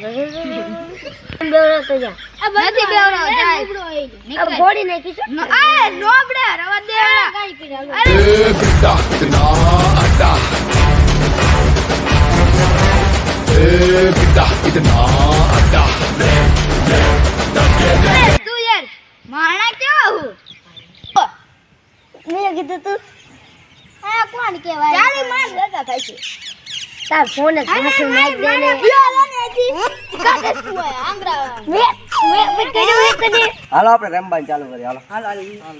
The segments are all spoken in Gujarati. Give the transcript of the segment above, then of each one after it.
બેવરો તો જા નથી બેવરો જાય अब घोड़ी नहीं किसे આ નોબડા રવા દે गाड़ी पे डालो बेटा इतना अड्डा बेटा इतना अड्डा તું યાર માણા કેવા હું मैं कीधु तू આ કોણ કહેવાય ચાલી માર લગા થાય છે तार फोन है हाथ में नाख देने યાર ને જી કાકે તું આંગરા वे करे હાલો આપણે રમવાનું ચાલુ કરીએ હાલો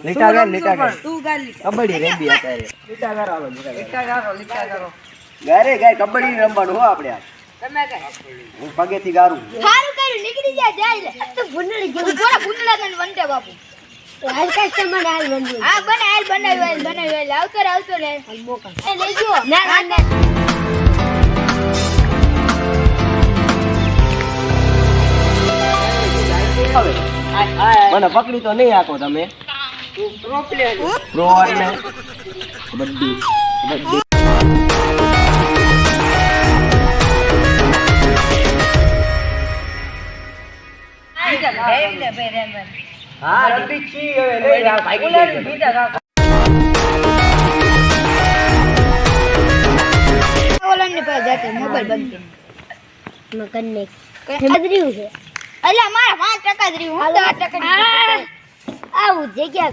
લીટા ગાય તું ગાલી કબડ્ડી રમવી અત્યારે લીટા ગારો હાલો લીટા ગારો ગારે ગાય કબડ્ડી રમવાનું હો આપણે આ તમે કઈ હું પગેથી ગારું સારું કર્યું નીકળી જાય લે तो भुनड़ी जो થોડા ભૂંડલા તને વંટે બાપુ हाल कस्टमर हाल बन गई હા બનાવેલ આવતો રે मोका એ લેજો ना ना હવે મને પકડી તો નહીં આકો તમે પ્રો પ્લેયર પ્રો ને કબડ્ડી બીજા ગાય ને બે રેન હા રબી છી હવે લઈ જાવ ભાઈ બીજા ગા ઓલાને પર જાતે મોબાઈલ બંધ मैं करने खदरी हूं અલ્યા મારા 5% જ રહ્યું હું 10% आऊ जगह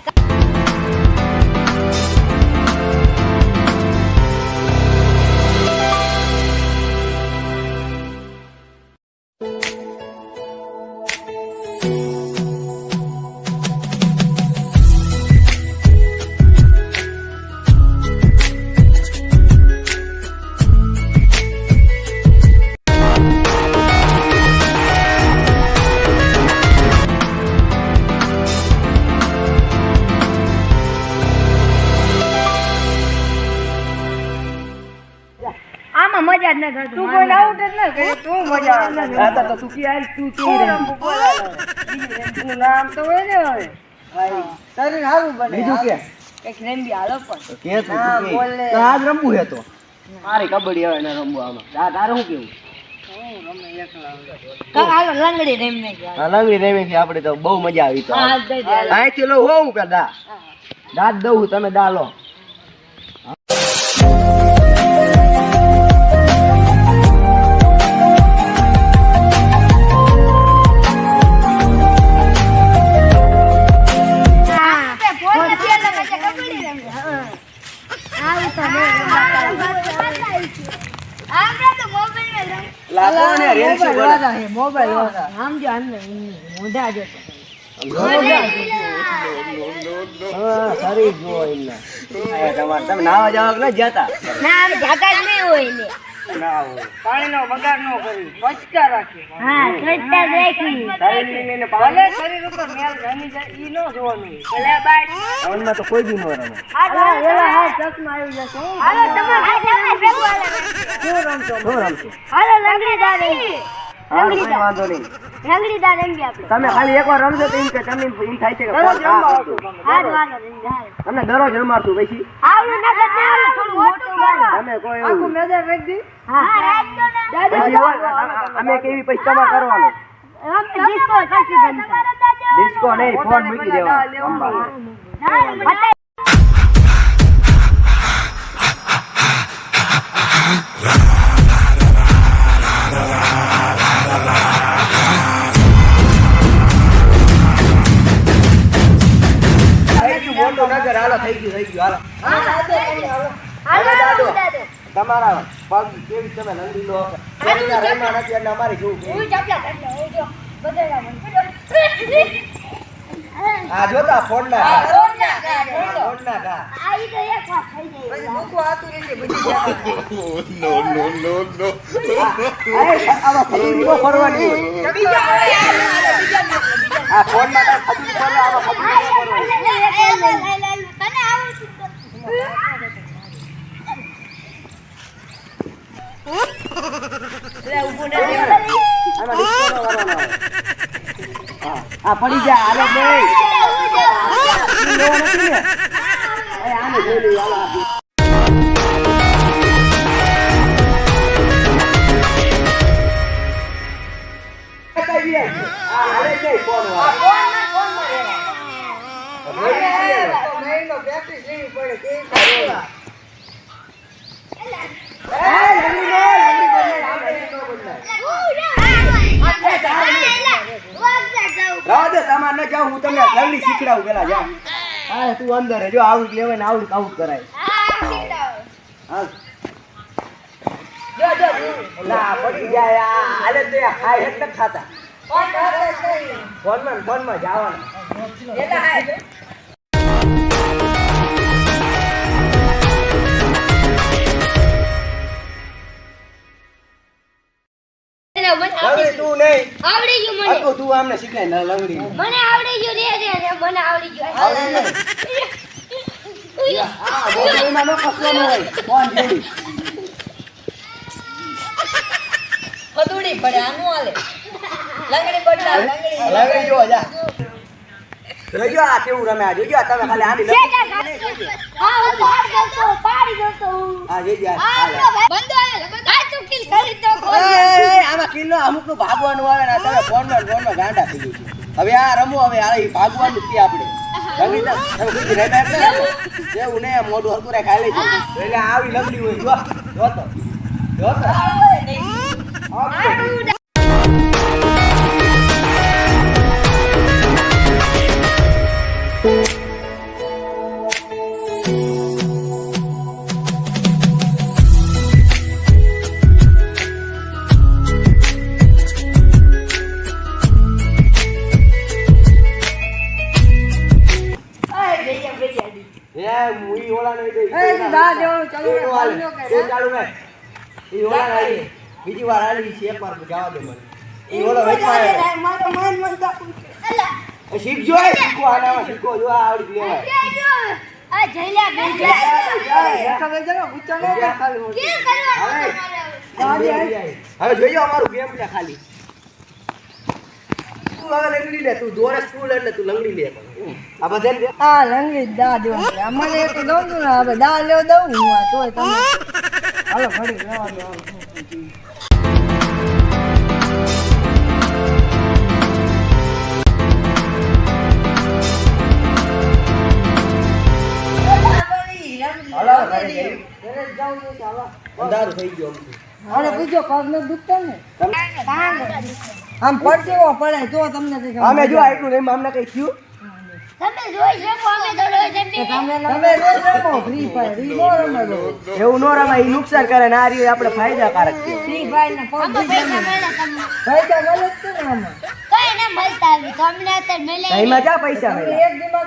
આમાં મજા જ ન કરતો તું કોઈ આઉટ જ ન કરે તું મજા આવે આ તો તું કે આલ તું કે તું નામ તો હોય ને હવે ભાઈ તારે હારું બને બીજું કે એક રેમ્બી હાલો પણ કે તું હા, કે બોલ ને. તો આજ રમવું હે તો મારી કબડ્ડી હવે ને રમવું આમાં તારે શું કેવું હાલો લંગડી રેમ ને આ લંગડી રેમી છે આપણે તો બહુ મજા આવી તો હા દઈ દે અહીંથી લો હોઉં કે દા દાદ દઉં તમે દા લો લાગો ને રેલ છે બોલ મોબાઈલ વાળા સમજો આને મોઢા જો હા સારી જો એમને તમારે તમે નાવા જાવ કે ન જતા ना अब जाता જ नहीं હોય ને ના હોય પાણીનો બગાડ ન કરી સ્વચ્છતા રાખી હા સ્વચ્છતા જ રાખી શરીર લઈને ભલે પાણી શરીર ઉપર મેલ જામી જાય ઈ ન જોવાનું ભલે બાય આવનમાં તો કોઈ બી ન રમે હાલો હા ચશ્મા આવી જશે હાલો તમે શું રમશો હાલો લંગડી દાદા હા કોઈ વાંધો નહીં લંગડી દાદા એમ આપણે તમે ખાલી એકવાર રમજો તો એમ કે તમને એમ થાય છે કે દરરોજ કોણ રમવા આ આવશું કરતું. તમે. હાલ હાલો હાલ તમને દરરોજ રમાડતું પછી આવડું ના કરતા આવડું થોડું મોટું કરો તમે કોઈ આખું એવું મેદાન રાખી દી હા પછી હોય, અમે કેવી પછી તમારે કરવાનું हम डिस्को करके बनता ડિસ્કો નહીં ફોન મૂકી દેવાનો રમવા. થઈ ગયું મોટું નગર હાલો થઈ ગયું હાલો હાલો તમારા પગ કેવી તમે લંગડી લો રમ્યા નથી એટલે અમારે જોવું હું ચાપલા કરતો જો બદલા આ જોતા ફોડના ઘા. રોડના ગાડ ફોડના ઘા. आई तो एक बात થઈ જાય પછી મૂકવા આતું રહેશે બધી જગ્યાએ. આવા ખજૂરી નો ફરવાની હોય. આ ફોનમાં કાંઈ ખજૂરી ફરવા, આવા ખજૂરી નો ફરવાની. તને આવડતું એટલે ઊભું ના રહેવાનું. આમાં ડિસ્કો નો વારો ના આવે. હા, આ પડી જા હાલે નહીં. ઈ લેવા નથી ને. આને જોઈ લઈએ હાલો આ. રાહ દે, તમારે ન જાવ, હું તમને લંગડી શીખડાવું પેલા જા. હા તું અંદર હે, જો આઉટ લેવાય ને આઉટ કરાય. હાલ. ના પડી જાય આ હાલે તો ખાય હેત ન ખાતા. ફોનમાં જવાનું. લંગડી તું નહીં. આવડી ગયું મને. આખું તું આમને શીખાય ને લંગડી. મને આવડી ગયું રે મને આવડી ગયું. આવડે ને? હા, બોલમાં ન કસવાનું હોય. ફોન જેવી. ખદુડી પડે આનું હાલે લંગડી બદલા લંગડી જો જા. જોજો આ કેવું રમે આ જોજો આ તમે ખાલી આની લંગડી. હા હું પાડી દઉં હા જોજો આ. બંધો આ તું કિલ કરી દો આમાં કિલ્લો અમુક નું ભાગવાનું આવે ને તમે ફોનમાં ગાંડા થઈ ગયું. હવે આ રમો હવે આ ભાગવાનું છે આપણે. લંગડી તો તમે કીધી રહેતા એટલે એવું ને મોઢું હરકું રે ખાઈ લેજો. એટલે આવી લંગડી હોય જો તો મુઈ ઓલા નહીં દે. દા દેવાનું ચાલુ એ ચાલુ રાખ. ઈ ઓલા નહીં. બીજી વાર આલી છે એક વાર જવા દે મને. ઈ ઓલો વચમાં શીખજો શીખો આનામાં શીખો જો આ આવડી લેવાય. આ જઈલા બે હવે જોઈજો અમારું ગેમ છે ખાલી. તું હવે લંગડી લે, તું દોરે સ્કૂલ એટલે તું લંગડી લે. આ બધાને દે. આ લંગડી દા દેવાનું અમારે એક દઉં છું ને હવે દા લેવ દઉં હું આ તોય તમે હાલો ઘડી લેવા દો. હાલો ઘરે જઈ. અંધારું થઈ ગયું અમથી. અને બીજો પગ ને દુખતો ને તમે આમ પરસેવો પડે તો તમને કઈ અમે જો આટલું નહીં અમને કઈ થયું. તમે જોઈ શકો અમે તો રોજ એમની તમે રોજ રમો ફ્રી ફાયર ઈ નો રમે રોજ. એવું નો રમાય, ઈ નુકસાન કરે ને આ રહ્યું આપણે ફાયદાકારક છે. ફ્રી ફાયર ને પગ આમાં પૈસા મળે તમને પૈસા મળે જ છે ને આમાં કઈ ના મળતા આવી તમને અત્યારે મળે એમાં ક્યાં પૈસા મળે એક દિમાગ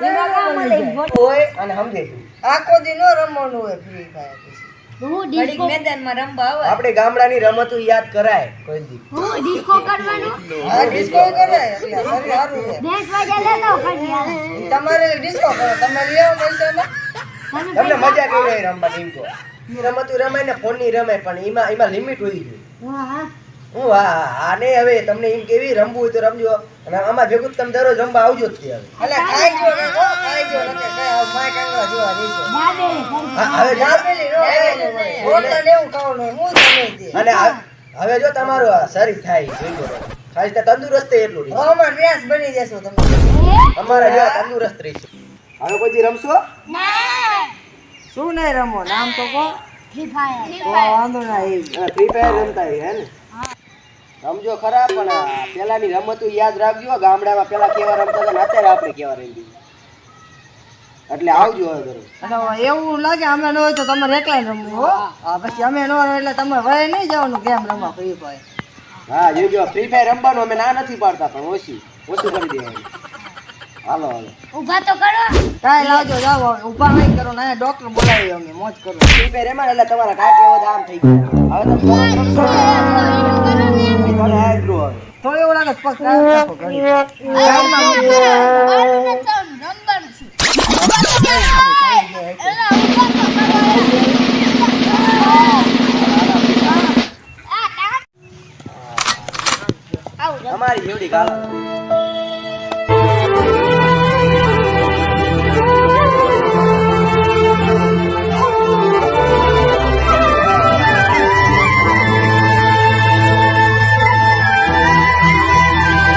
મળે હોય અને સમજે તું. આખો દી નો રમવાનું હોય ફ્રી ફાયર હું ડિસ્કો મેદાનમાં રમવા આવે આપણે ગામડાની રમતો યાદ કરાય કોઈ દી. હું ડિસ્કો કરવાનું આ ડિસ્કો કરે એટલે શરીર સારું છે બેસ વાગ્યા લેતો કરી આવે તમારે ડિસ્કો કરો તમે લેવો મળશે ને તમને મજા કેવી આવી રમવાની એમ કહો. ઈ રમતો રમાય ને ફોનની રમાય પણ એમાં લિમિટ હોવી જોઈએ. હા હું આને હવે તમને એમ કેવી રમવું હોય તો રમજો અને આમાં ભેગું તમે દરરોજ રમવા આવજો જ તે હવે. એટલે ખાઈ ગયો ને કો ખાઈ ગયો ને કઈ માય કાંગવા જોવા નહીં તો દાદે હવે જો પેલી રો રોટલા ને એવું ખાવાનું હું તમે દે અને હવે જો તમારું આ શરીર થાય જોઈજો ખાલી તો તંદુરસ્ત એટલું રહે. અમાર રેસ બની જશો તમે અમારા જો તંદુરસ્ત રહીશું. હવે કોઈ દી રમશો? ના શું નહીં રમો નામ તો કહો ફ્રી ફાયર તો વાંધો ના એ ફ્રી ફાયર રમતા હોય હે ને? રમજો ખરા પણ પેલાની રમતો યાદ રાખજો. ગામડામાં પેલા કેવા રમતા હતા ને અત્યારે આપણે કેવા રમી એટલે આવજો હવે દરરોજ. અને એવું લાગે અમે ન હોય તો તમારે એકલા રમવું હો હા પછી અમે ન હોય એટલે તમે વહે નહીં જવાનું ગેમ રમવા ફ્રી ફાયર હા જોજો ફ્રી ફાયર રમવાનું અમે ના નથી પાડતા પણ ઓછું કરી દેવાનું. હાલો ઊભા તો કરો કાંઈ લાવજો જાઓ ઊભા નહીં કરો ને ડોક્ટર બોલાવી અમે મોજ કરો ફ્રી ફાયર રમાય એટલે તમારા કાંઈ કેવા આમ થઈ ગયું. હવે તમે દરરોજ રમશો ને એટલે આગ્રહ આવે. તો એવું લાગે પગ કાઢી નાખો ઘડી. રમવાનું છે અમારી જેવડી ગાળો.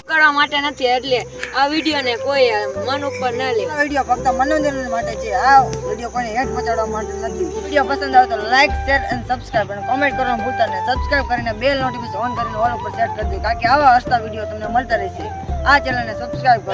કરવા માટે નથી એટલે આ વિડીયો ને કોઈ મન ઉપર ના લે. આ વિડીયો ફક્ત મનોરંજન માટે છે. આ વિડીયો કોઈને હેઠ પહોંચાડવા માટે નથી. વિડીયો પસંદ આવે તો લાઈક શેર અને સબસ્ક્રાઇબ અને કોમેન્ટ કરવાનું ભૂલતા નહીં. સબસ્ક્રાઇબ કરીને બેલ નોટિફિકેશન ઓન કરીને ઓલ ઉપર સેટ કરી દો કારણ કે આવા હસતા વિડીયો તમને મળતા રહેશે. આ ચેનલને સબસ્ક્રાઇબ કરો.